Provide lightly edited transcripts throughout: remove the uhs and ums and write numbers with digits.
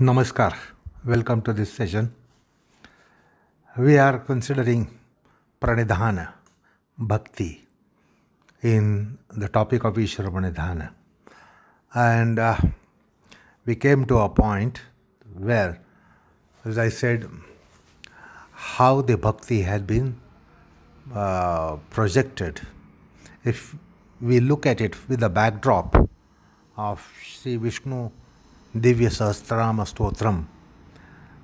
Namaskar. Welcome to this session. We are considering pranidhana, bhakti, in the topic of Ishvara pranidhana. And we came to a point where, as I said, how the bhakti had been projected. If we look at it with the backdrop of Sri Vishnu Divya Sahasranama Stotram,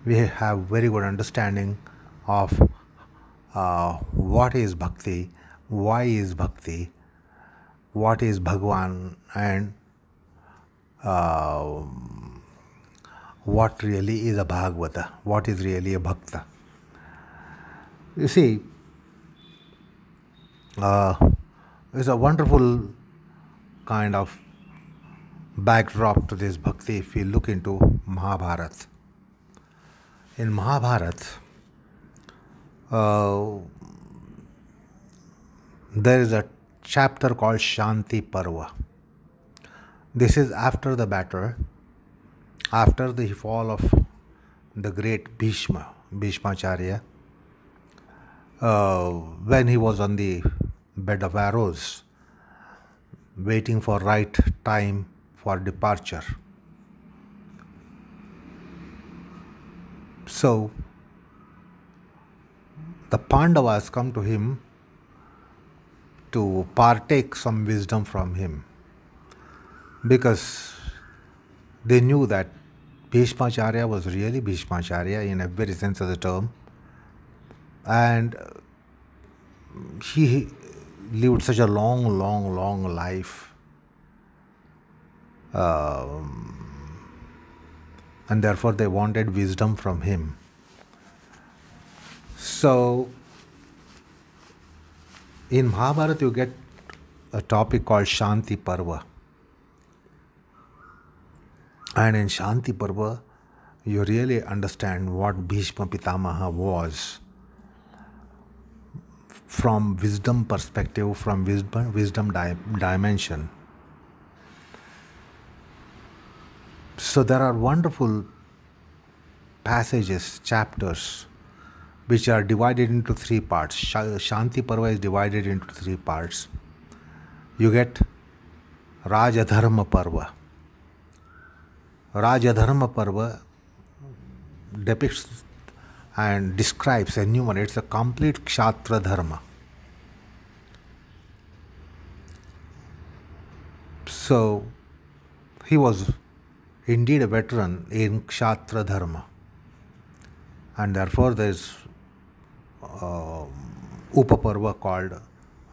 we have very good understanding of what is bhakti, why is bhakti, what is Bhagwan, and what really is a Bhagavata, what is really a Bhakta. You see, it's a wonderful kind of backdrop to this bhakti if we look into Mahabharata. In Mahabharata, there is a chapter called Shanti Parva. This is after the battle, after the fall of the great Bhishmacharya, when he was on the bed of arrows, waiting for right time for departure. So, the Pandavas come to him to partake some wisdom from him, because they knew that Bhishmacharya was really Bhishmacharya in every sense of the term, and he lived such a long life, and therefore they wanted wisdom from him. So, in Mahabharata you get a topic called Shanti Parva. And in Shanti Parva, you really understand what Bhishma Pitamaha was from wisdom perspective, from wisdom dimension. So there are wonderful passages, chapters, which are divided into three parts. Shanti Parva is divided into three parts. You get Rajadharma Parva. Rajadharma Parva depicts and describes, enumerates a complete Kshatra Dharma. So, he was indeed a veteran in Kshatra Dharma. And therefore there is Upaparva called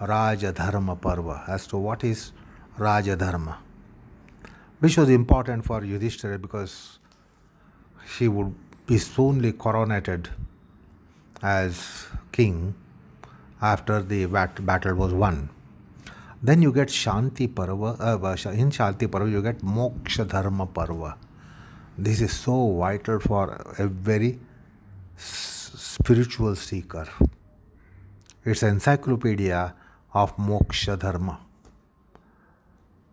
Rajadharma Parva as to what is Rajadharma, which was important for Yudhishthira because he would be soonly coronated as king after the battle was won. Then you get Shanti Parva, in Shanti Parva you get Moksha Dharma Parva. This is so vital for a very spiritual seeker. It's an encyclopedia of Moksha Dharma,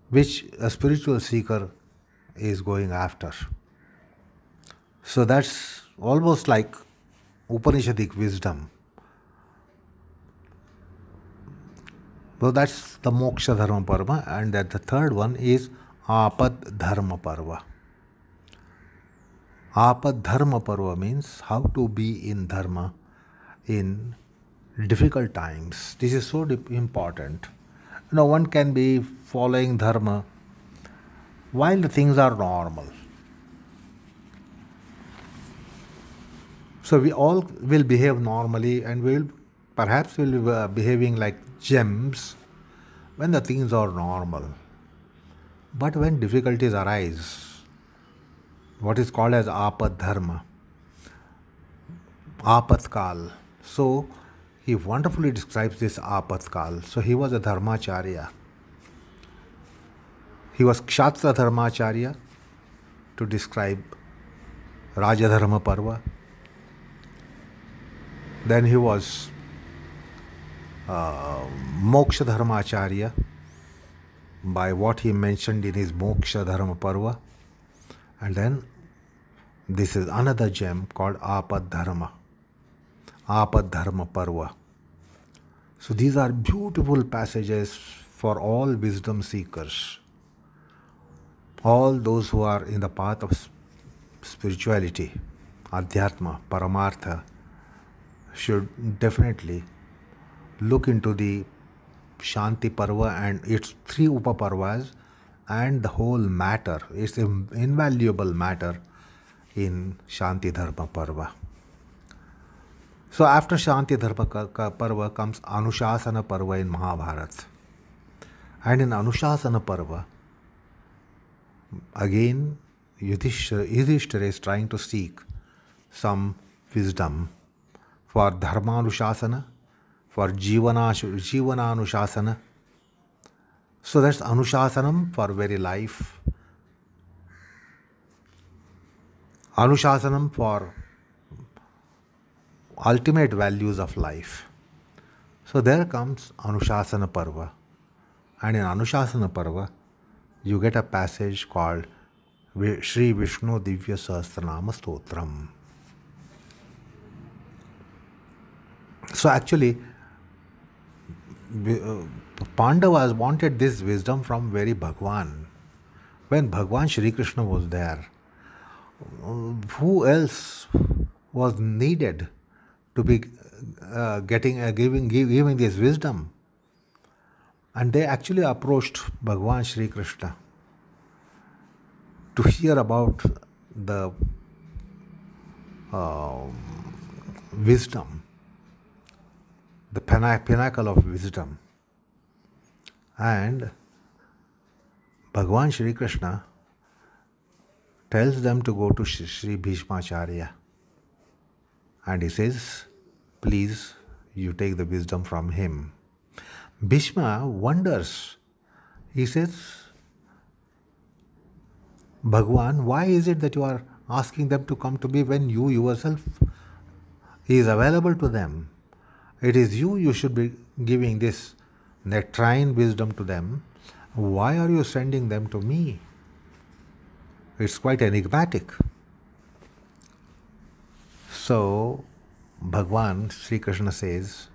which a spiritual seeker is going after. So that's almost like Upanishadic wisdom. So that's the Moksha Dharma Parva, and that the third one is Apad Dharma Parva. Apad Dharma Parva means how to be in Dharma in difficult times. This is so important. One can be following Dharma while the things are normal. So we all will behave normally, and we will perhaps will be behaving like gems when the things are normal. But when difficulties arise, what is called as Apad Dharma, Apatkal. So he wonderfully describes this Apatkal. So he was a Dharmacharya. He was Kshatra Dharmacharya to describe Rajadharma Parva. Then he was Moksha Dharmacharya by what he mentioned in his Moksha Dharma Parva. And then This is another gem called Apad Dharma Parva. So these are beautiful passages for all wisdom seekers, all those who are in the path of spirituality, Adhyatma, Paramartha, should definitely look into the Shanti Parva and its 3 Upaparvas and the whole matter. It's an invaluable matter in Shanti Dharma Parva. So after Shanti Dharma Parva comes Anushasana Parva in Mahabharata. And in Anushasana Parva, again, Yudhishthira is trying to seek some wisdom for Dharma Anushasana, for Jivana Anushasana. So that's Anushasanam for very life, Anushasanam for ultimate values of life. So there comes Anushasana Parva. And in Anushasana Parva, you get a passage called Shri Vishnu Divya Sahasranama Stotram. So actually, Pandavas wanted this wisdom from very Bhagwan. When Bhagwan Shri Krishna was there, who else was needed to be giving this wisdom? And they actually approached Bhagwan Shri Krishna to hear about the wisdom, the pinnacle of wisdom. And Bhagwan Shri Krishna tells them to go to Shri Bhishmacharya. And he says, please, you take the wisdom from him. Bhishma wonders. He says, Bhagwan, why is it that you are asking them to come to me when you yourself is available to them? It is you should be giving this nectarine wisdom to them. Why are you sending them to me? It's quite enigmatic. So, Bhagwan Sri Krishna says,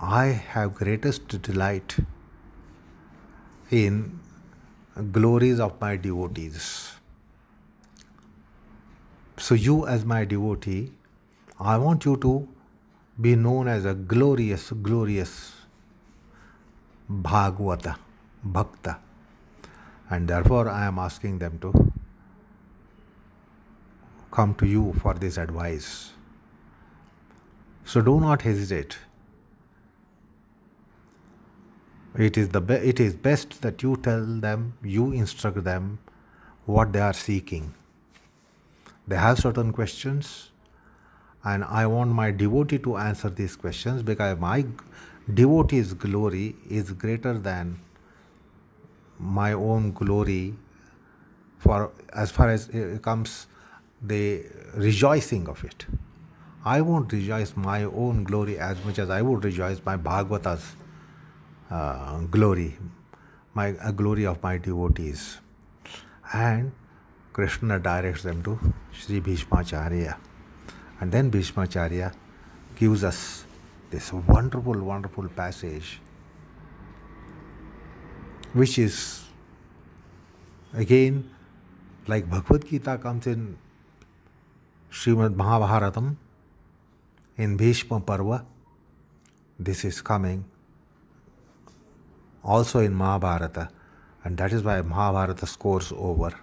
I have greatest delight in glories of my devotees. So you as my devotee, I want you to be known as a glorious Bhagavata, Bhakta. And therefore I am asking them to come to you for this advice. So do not hesitate. It is best that you tell them, you instruct them what they are seeking. They have certain questions, and I want my devotee to answer these questions, because my devotee's glory is greater than my own glory, for as far as it comes the rejoicing of it. I won't rejoice my own glory as much as I would rejoice my Bhagavata's glory, my glory of my devotees. And Krishna directs them to Sri Bhishmacharya. And then Bhishmacharya gives us this wonderful passage, which is again like Bhagavad Gita comes in Srimad Mahabharatam, in Bhishma Parva. This is coming also in Mahabharata, and that is why Mahabharata scores over,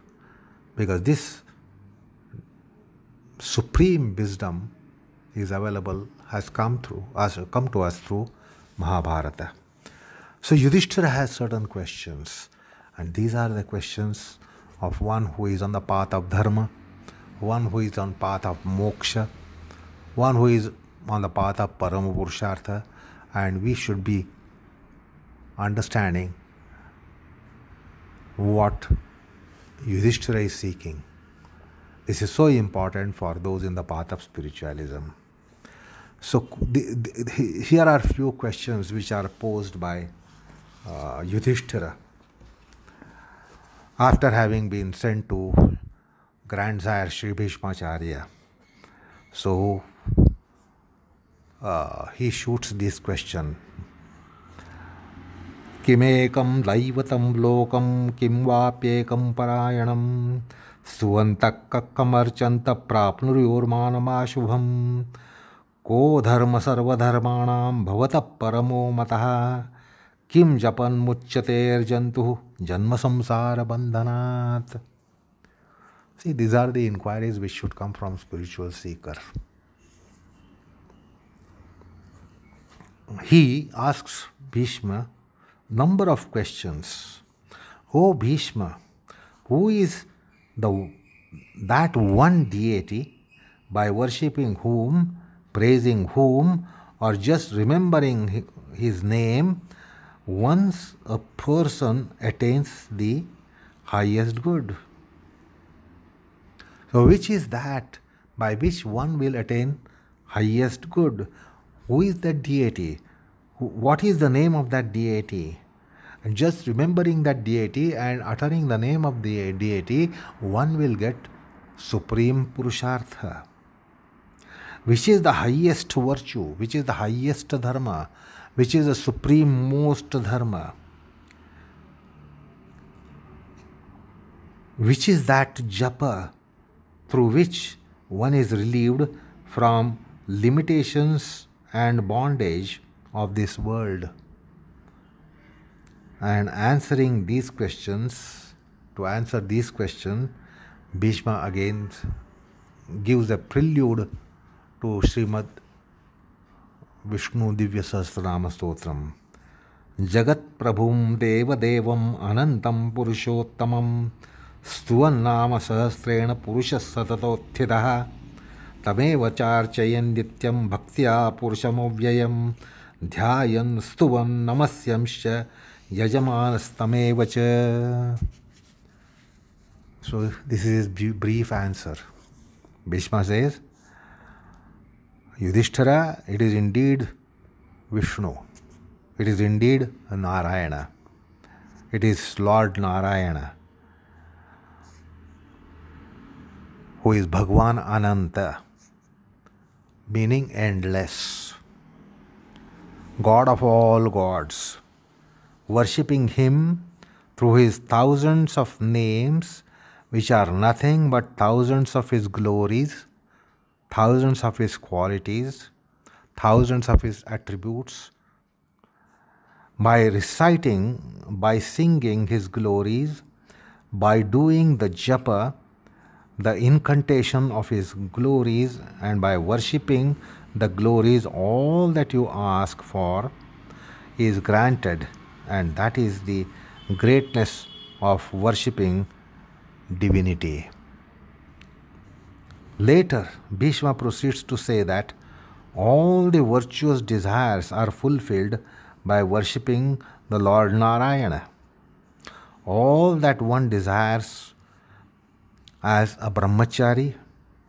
because this supreme wisdom is available, has come to us through Mahabharata. So Yudhishthira has certain questions, and these are the questions of one who is on the path of dharma, one who is on the path of moksha, one who is on the path of parama purushartha, and we should be understanding what Yudhishthira is seeking. This is so important for those in the path of spiritualism. So here are a few questions which are posed by Yudhishthira after having been sent to grandsire Sri Bhishmacharya. So he shoots this question. Kimekam daivatam lokam kim vapyekam parayanam suvantakakamarchanta prapnuryormanamashubham ko dharma sarvadharmanam bhavata paramo matah kim japan muchyate jantu janma samsara bandhanat. See, these are the inquiries which should come from spiritual seeker. He asks Bhishma number of questions. O Bhishma, who is that one deity by worshipping whom, praising whom, or just remembering his name, once a person attains the highest good? So which is that by which one will attain highest good? Who is that deity? What is the name of that deity? And just remembering that deity and uttering the name of the deity, one will get supreme purushartha. Which is the highest virtue? Which is the highest dharma? Which is the supreme most dharma? Which is that japa through which one is relieved from limitations and bondage of this world? And answering these questions, to answer these questions, Bhishma again gives a prelude to Srimad Vishnu Divya Sahasranama Stotram. Jagat Prabhum Deva Devam Anantam Purushottamam Stuvan Nama Sahasrena Purusha Satatotthitaha Tameva Charchayan Nityam Bhaktya Purushamovyayam Dhyayan Stuvan Namasyamsha Yajamanstameva. So this is his brief answer. Bhishma says, Yudhishthira, it is indeed Vishnu. It is indeed Narayana. It is Lord Narayana, who is Bhagwan Ananta, meaning endless, God of all gods. Worshipping him through his thousands of names, which are nothing but thousands of his glories, thousands of his qualities, thousands of his attributes, by reciting, by singing his glories, by doing the japa, the incantation of his glories, and by worshipping the glories, all that you ask for is granted. And that is the greatness of worshipping divinity. Later, Bhishma proceeds to say that all the virtuous desires are fulfilled by worshipping the Lord Narayana. All that one desires as a brahmachari,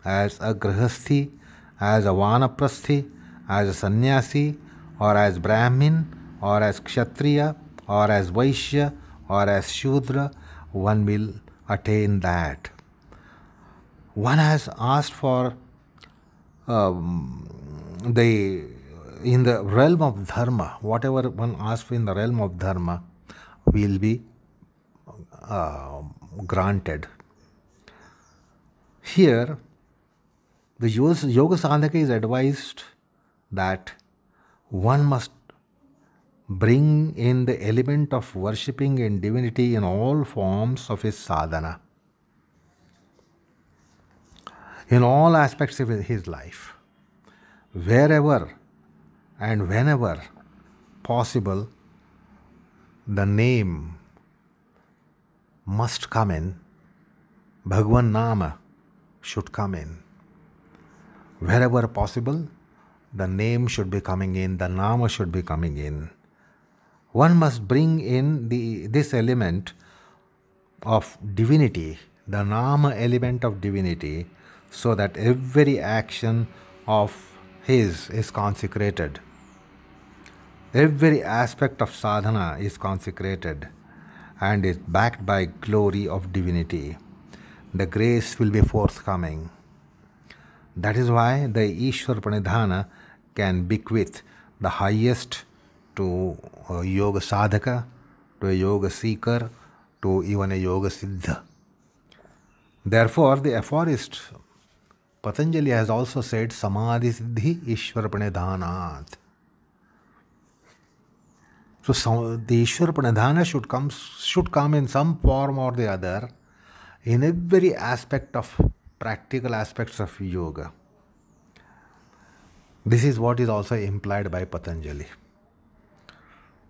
as a grihasthi, as a vanaprasthi, as a sannyasi, or as brahmin, or as kshatriya, or as vaishya, or as shudra, one will attain that. One has asked for in the realm of dharma, whatever one asks for in the realm of dharma will be granted. Here, the yoga sadhaka is advised that one must bring in the element of worshipping in divinity in all forms of his sadhana, in all aspects of his life. Wherever and whenever possible, the name must come in, Bhagwan Nama should come in. Wherever possible, the name should be coming in, the Nama should be coming in. One must bring in this element of divinity, the Nama element of divinity, so that every action of his is consecrated. Every aspect of sadhana is consecrated and is backed by glory of divinity. the grace will be forthcoming. That is why the Ishwar Pranidhana can bequeath the highest to a yoga sadhaka, to a yoga seeker, to even a yoga siddha. Therefore, the aphorist Patanjali has also said Samadhi Siddhi Ishwar Pranidhanat. So the Ishwar Pranidhana should come in some form or the other in every aspect of practical aspects of yoga. This is what is also implied by Patanjali.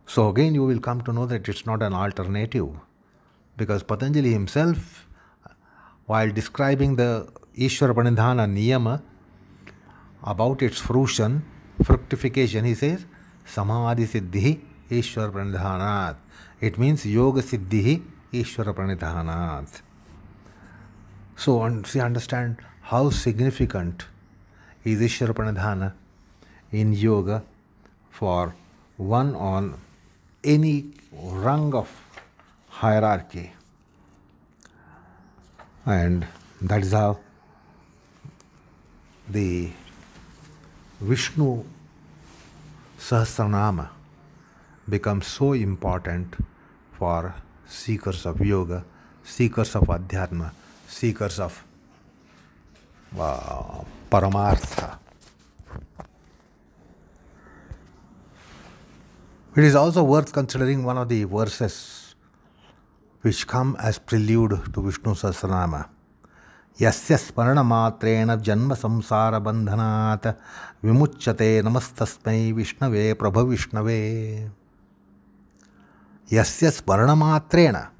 So again you will come to know that it's not an alternative, because Patanjali himself, while describing the Ishwar Pranidhana Niyama about its fructification, he says Samadhi Siddhi Ishwar Pranidhanat. It means Yoga Siddhi Ishwar Pranidhanat. So understand how significant is Ishwar Pranidhana in yoga for one on any rung of hierarchy. And that is how the Vishnu Sahasranama becomes so important for seekers of yoga, seekers of adhyatma, seekers of paramartha. It is also worth considering one of the verses which come as prelude to Vishnu Sahasranama. Yasya smarana matrena janma samsara bandhanat vimuchyate namastasmai Vishnave Prabha Vishnave. Yasya smarana matrena,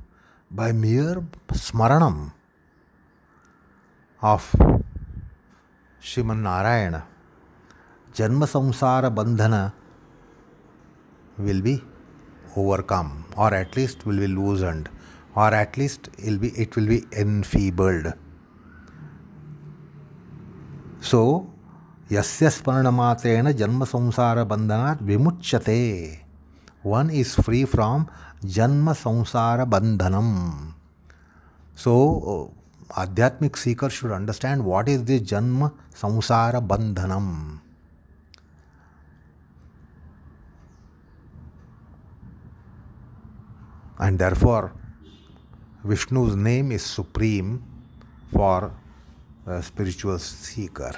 by mere smaranam of Sriman Narayana, janma samsara bandhana will be overcome, or at least will be loosened, or at least it will be enfeebled. So, yasya smaranamatena janma samsara bandhanat vimuchyate. One is free from janma samsara bandhanam. So, Adhyatmic seekers should understand what is this janma samsara bandhanam. And therefore, Vishnu's name is supreme for a spiritual seeker.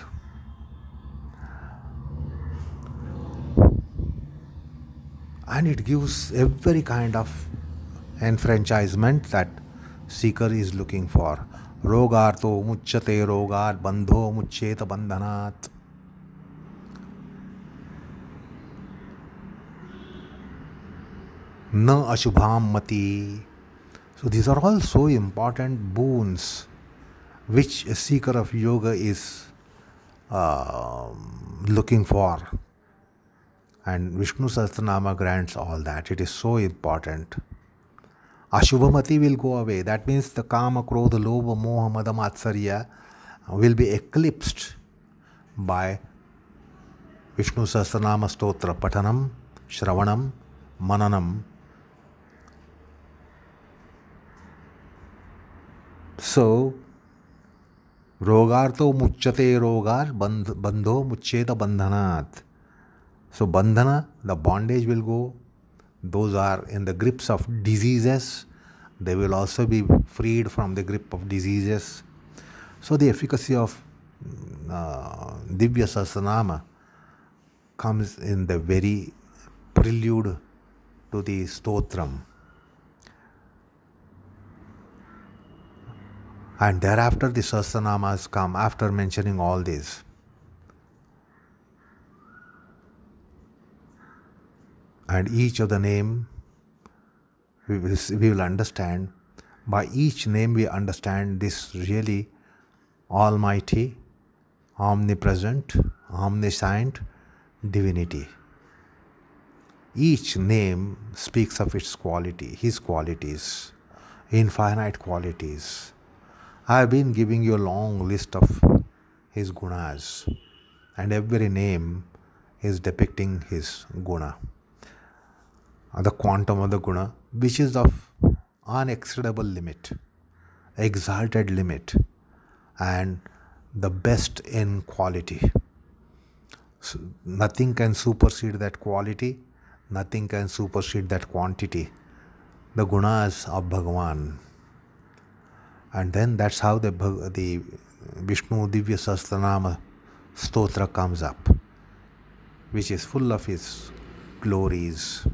And it gives every kind of enfranchisement that seeker is looking for. Rogarto muchyate rogat bandho muchyeta bandhanat. Na ashubham mati. So these are all so important boons which a seeker of yoga is looking for. And Vishnu Sahasranama grants all that. It is so important. Ashubhamati will go away. That means the Kama, Krodha, Lobha, Moha, Mada, Matsarya will be eclipsed by Vishnu Sahasranama Stotra Patanam, Shravanam, Mananam. So, Rogarto muchyate rogar, bandho muchyeta bandhanat. So, bandhana, the bondage will go. Those are in the grips of diseases. They will also be freed from the grip of diseases. So, the efficacy of Divya Sahasranama comes in the very prelude to the stotram. And thereafter the Sahasranamas come after mentioning all this. And each of the name we will understand. By each name we understand this really almighty, omnipresent, omniscient divinity. Each name speaks of its quality, his qualities, infinite qualities. I have been giving you a long list of his gunas, and every name is depicting his guna, the quantum of the guna, which is of unexceedable limit. exalted limit, and the best in quality. So nothing can supersede that quality, nothing can supersede that quantity, the gunas of Bhagavan. And then that's how the Vishnu Divya Sahasranama Stotra comes up, which is full of his glories.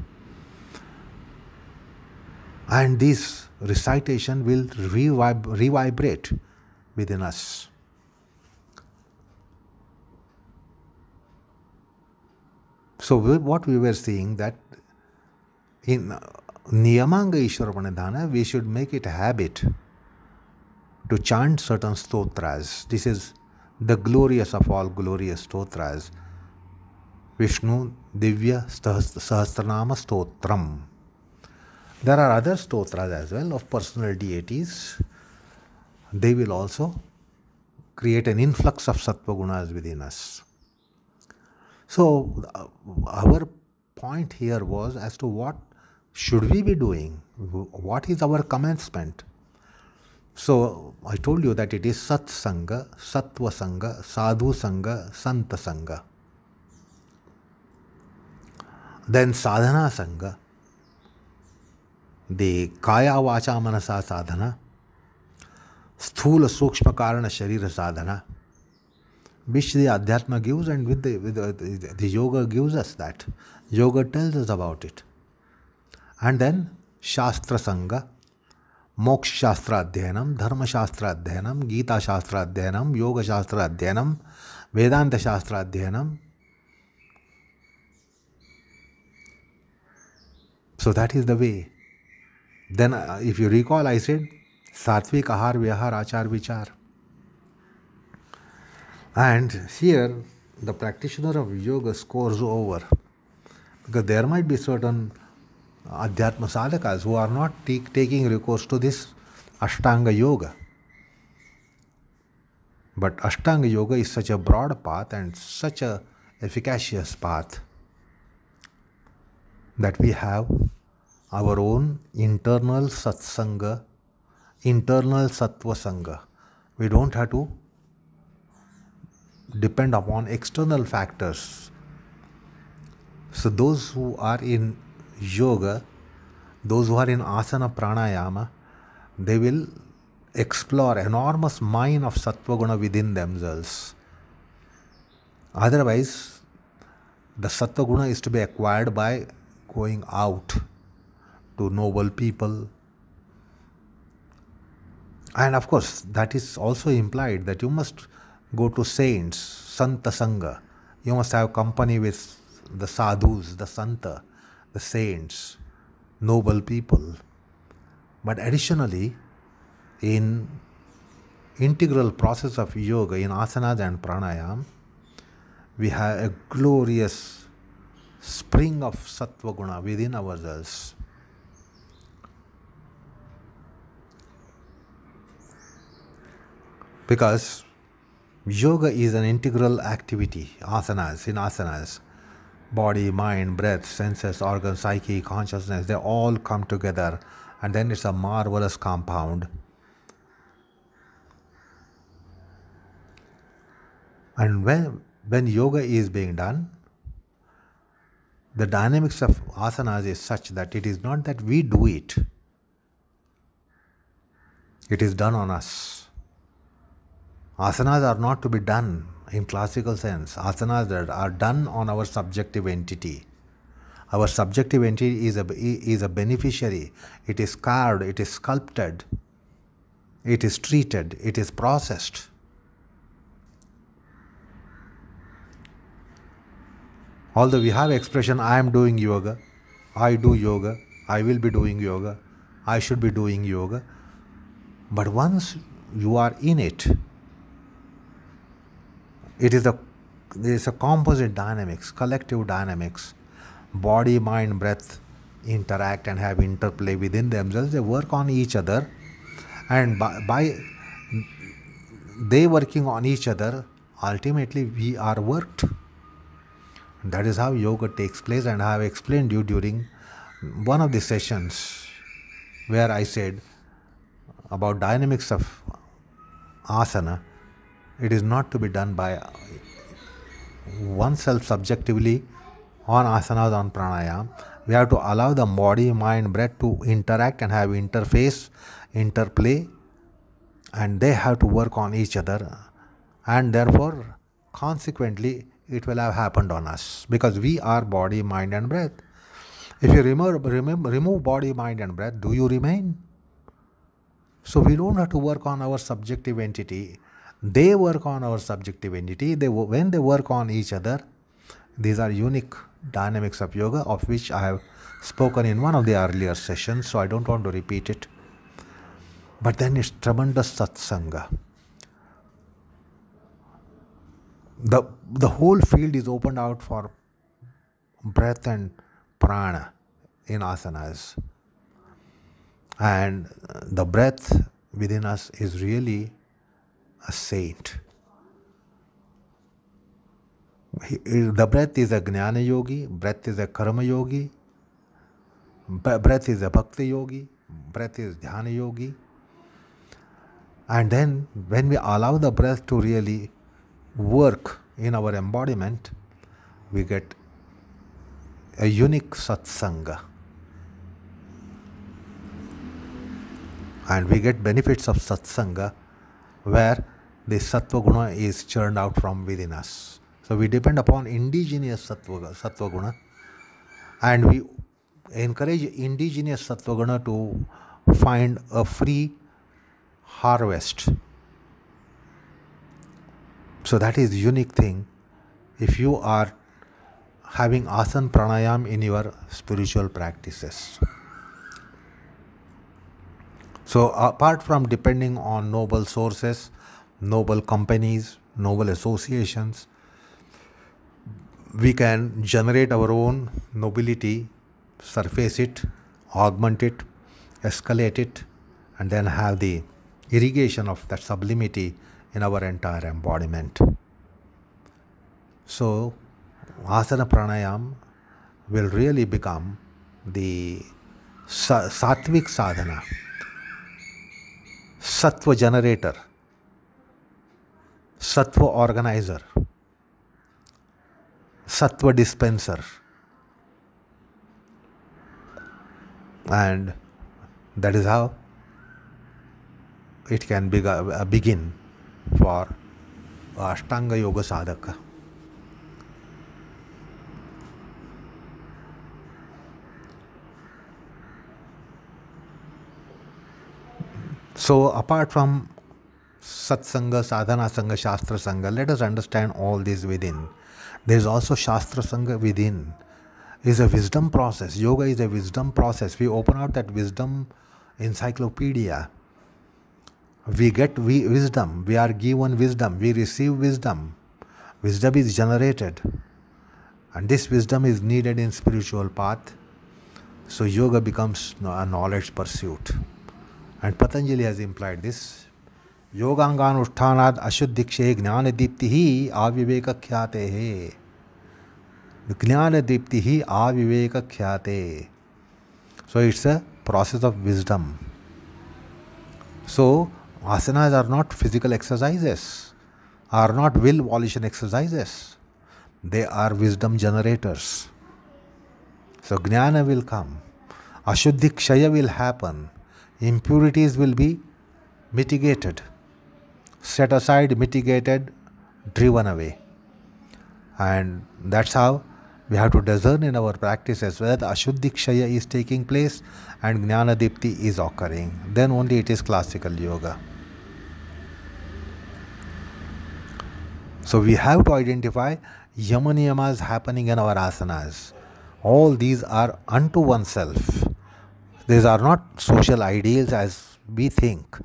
And this recitation will revibrate within us. So what we were seeing, that in Niyamanga Ishwara Pranidhana, we should make it a habit to chant certain stotras. This is the glorious of all glorious stotras, Vishnu Divya Sahasranama Stotram. There are other stotras as well of personal deities. They will also create an influx of sattva gunas within us. So our point here was as to what should we be doing? What is our commencement? So I told you that it is Sat Sangha, Sattva Sangha, Sadhu Sangha, Santa Sangha. Then Sadhana Sangha, the Kaya Vacha Manasa Sadhana, Sthula Sukshma Karana Sharira Sadhana, which the Adhyatma gives, and with the Yoga gives us that. Yoga tells us about it. And then Shastra Sangha, Moksha Shastra Adhyanam, Dharma Shastra Adhyanam, Gita Shastra Adhyanam, Yoga Shastra Adhyanam, Vedanta Shastra Adhyanam. So that is the way. Then if you recall, I said Satvik Ahar Vyahar Achar Vichar. And here the practitioner of yoga scores over, because there might be certain Adhyatma sadhakas who are not taking recourse to this Ashtanga Yoga. But Ashtanga Yoga is such a broad path and such a efficacious path that we have our own internal satsanga, internal sattva sangha. We don't have to depend upon external factors. So those who are in yoga, those who are in asana pranayama, they will explore enormous mine of sattva guna within themselves. Otherwise, the sattva guna is to be acquired by going out to noble people. And of course, that is also implied that you must go to saints, Santa Sangha. You must have company with the sadhus, the Santa, the saints, noble people. But additionally, in integral process of yoga, in asanas and pranayam, we have a glorious spring of sattva guna within ourselves. Because yoga is an integral activity, asanas, in asanas. Body, mind, breath, senses, organs, psyche, consciousness, they all come together, and then it's a marvelous compound. And when yoga is being done, the dynamics of asanas is such that it is not that we do it, it is done on us. Asanas are not to be done in classical sense. Asanas that are done on our subjective entity. Our subjective entity is a beneficiary. It is carved, it is sculpted, it is treated, it is processed. Although we have expression, I am doing yoga, I do yoga, I will be doing yoga, I should be doing yoga. But once you are in it, it is a composite dynamics, collective dynamics. Body, mind, breath interact and have interplay within themselves. They work on each other, and by they working on each other, ultimately we are worked. That is how yoga takes place, and I have explained you during one of the sessions where I said about dynamics of asana, it is not to be done by oneself subjectively on asanas, on pranayam. We have to allow the body, mind, breath to interact and have interface, interplay, and they have to work on each other. And therefore, consequently, it will have happened on us because we are body, mind, and breath. If you remove body, mind, and breath, do you remain? So we don't have to work on our subjective entity. They work on our subjective entity. When they work on each other, these are unique dynamics of yoga, of which I have spoken in one of the earlier sessions, so I don't want to repeat it. But then it's tremendous satsanga. The whole field is opened out for breath and prana in asanas. And the breath within us is really a saint. The breath is a Jnana Yogi, breath is a Karma Yogi, breath is a Bhakti Yogi, breath is Dhyana Yogi. And then when we allow the breath to really work in our embodiment, we get a unique satsanga. And we get benefits of satsanga where the sattva guna is churned out from within us. So we depend upon indigenous sattva guna, and we encourage indigenous sattva guna to find a free harvest. So that is the unique thing if you are having asana pranayam in your spiritual practices. So apart from depending on noble sources, noble companies, noble associations, we can generate our own nobility, surface it, augment it, escalate it, and then have the irrigation of that sublimity in our entire embodiment. So asana pranayam will really become the sattvic sadhana, sattva generator, sattva organizer, sattva dispenser, and that is how it can begin for Ashtanga Yoga sadhaka. So apart from Satsanga, Sadhana Sangha, Shastra Sangha, let us understand all this within. There is also Shastra Sangha within. It is a wisdom process. Yoga is a wisdom process. We open out that wisdom encyclopedia. We get wisdom. We are given wisdom. We receive wisdom. Wisdom is generated. And this wisdom is needed in spiritual path. So yoga becomes a knowledge pursuit. And Patanjali has implied this. Yoganganushthanad ashuddhikshe jnanadiptihi aviveka khyate. Jnanadiptihi aviveka khyate. So it's a process of wisdom. So asanas are not physical exercises, are not will volition exercises. They are wisdom generators. So jnana will come. Ashuddhikshaya will happen. Impurities will be mitigated, set aside, mitigated, driven away. And that's how we have to discern in our practices whether Ashuddhikshaya is taking place and Jnanadipti is occurring. Then only it is classical yoga. So we have to identify yama-niyamas happening in our asanas. All these are unto oneself. These are not social ideals as we think.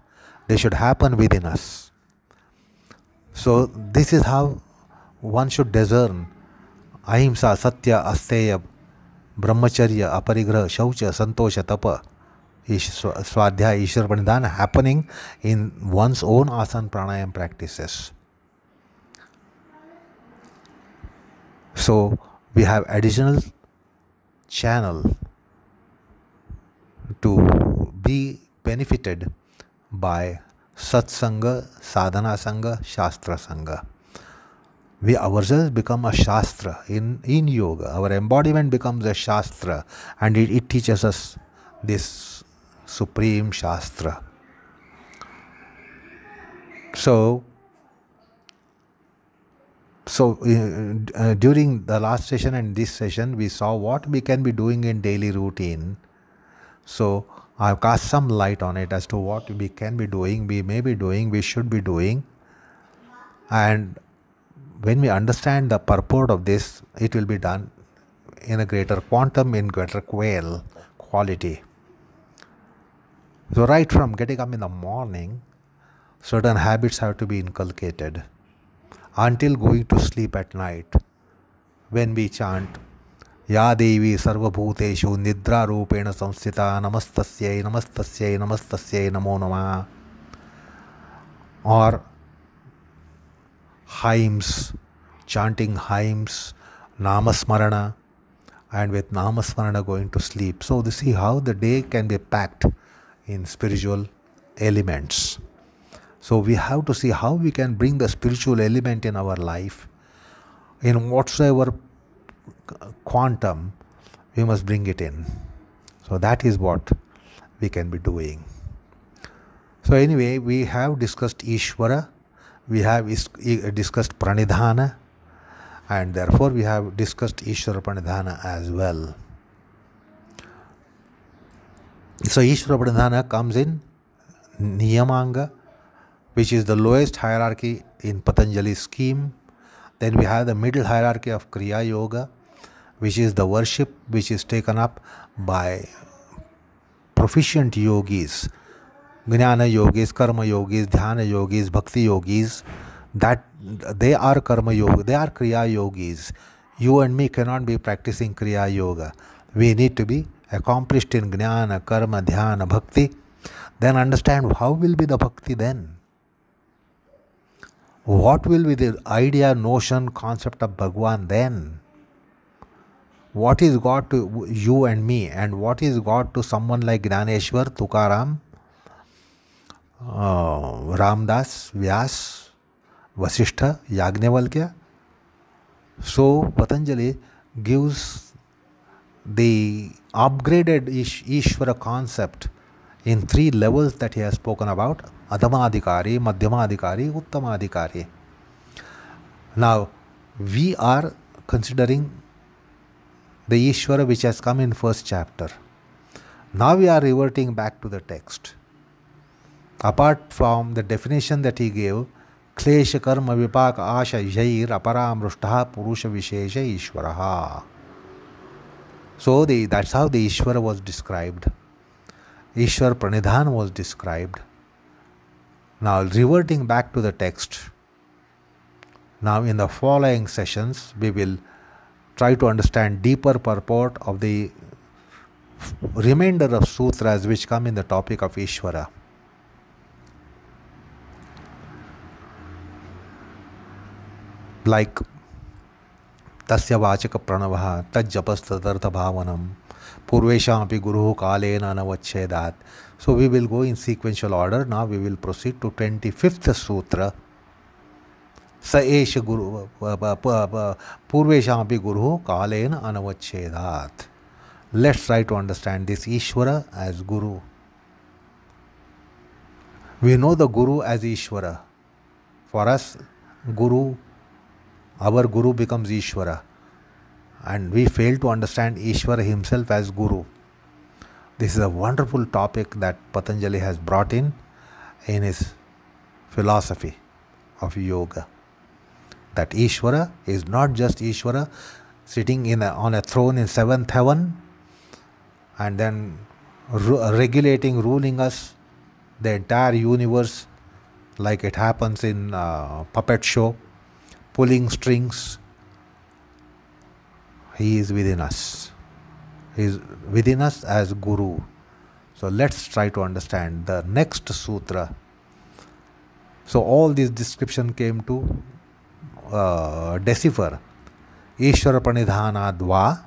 They should happen within us. So this is how one should discern ahimsa, satya, asteya, brahmacharya, aparigraha, shaucha, santosha, tapa, swadhyaya, ishwar pranidhana happening in one's own asana pranayam practices. So we have additional channel to be benefited by satsanga, sadhana sanga, shastra sanga. We ourselves become a shastra in yoga. Our embodiment becomes a shastra, and it teaches us this supreme shastra. So during the last session and this session, we saw what we can be doing in daily routine. So I've cast some light on it as to what we can be doing, we may be doing, we should be doing. And when we understand the purport of this, it will be done in a greater quantum, in greater quality. So right from getting up in the morning, certain habits have to be inculcated until going to sleep at night. When we chant, Ya Devi Sarvabhuteshu Nidra Rupena Samsthita Namastasyai Namastasyai Namastasyai Namo Namah, or hymns, chanting hymns, Namasmarana, and with Namasmarana going to sleep. So to see how the day can be packed in spiritual elements. So we have to see how we can bring the spiritual element in our life. In whatsoever quantum, we must bring it in. So that is what we can be doing. So anyway, we have discussed Ishvara, we have discussed Pranidhana, and therefore we have discussed Ishvara Pranidhana as well. So Ishvara Pranidhana comes in Niyamanga, which is the lowest hierarchy in Patanjali's scheme. Then we have the middle hierarchy of Kriya Yoga, which is the worship which is taken up by proficient yogis, Jnana yogis, Karma yogis, Dhyana yogis, Bhakti yogis. That they are Karma yoga, they are Kriya yogis. You and me cannot be practicing Kriya Yoga. We need to be accomplished in Jnana, Karma, Dhyana, Bhakti. Then understand how will be the Bhakti then. What will be the idea, notion, concept of Bhagwan then? What is God to you and me, and what is God to someone like Jnaneshwar, Tukaram, Ramdas, Vyas, Vasishtha, Yagnavalkya? So Patanjali gives the upgraded Ishvara concept in 3 levels that he has spoken about: Adhamadhikari, Madhyamadhikari, Uttamadhikari. Now, we are considering the Ishvara which has come in first chapter. Now we are reverting back to the text. Apart from the definition that he gave, Klesha Karma Vipaka Asha Jair Aparamrushtaha Purusha Vishesha Ishvaraha. So that's how the Ishvara was described. Ishvara Pranidhan was described. Now reverting back to the text, now in the following sessions we will try to understand deeper purport of the remainder of sutras which come in the topic of Ishvara. Like Tasya Vachaka Pranavaha Tajjapastadartha Bhavanam Purveshapi Guru Kalena Navachchedat. So we will go in sequential order. Now we will proceed to 25th Sutra. Saesha Guru Purveshapi Guru Kalena Anavachchedat. Let's try to understand this Ishvara as Guru. We know the Guru as Ishvara. For us, Guru, our Guru becomes Ishvara. And we fail to understand Ishvara himself as Guru. This is a wonderful topic that Patanjali has brought in his philosophy of yoga. That Ishvara is not just Ishvara sitting on a throne in 7th heaven and then regulating, ruling us, the entire universe, like it happens in puppet show, pulling strings. He is within us. He is within us as Guru. So let's try to understand the next sutra. So all this description came to decipher Ishvara Pranidhana Dva,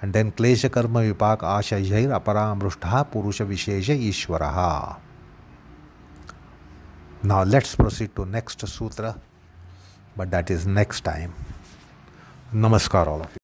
and then Klesha Karma Vipaka Asha Jair Aparamrushtaha Purusha Vishesha Ishvaraha. Now let's proceed to next sutra, but that is next time. Namaskar all of you.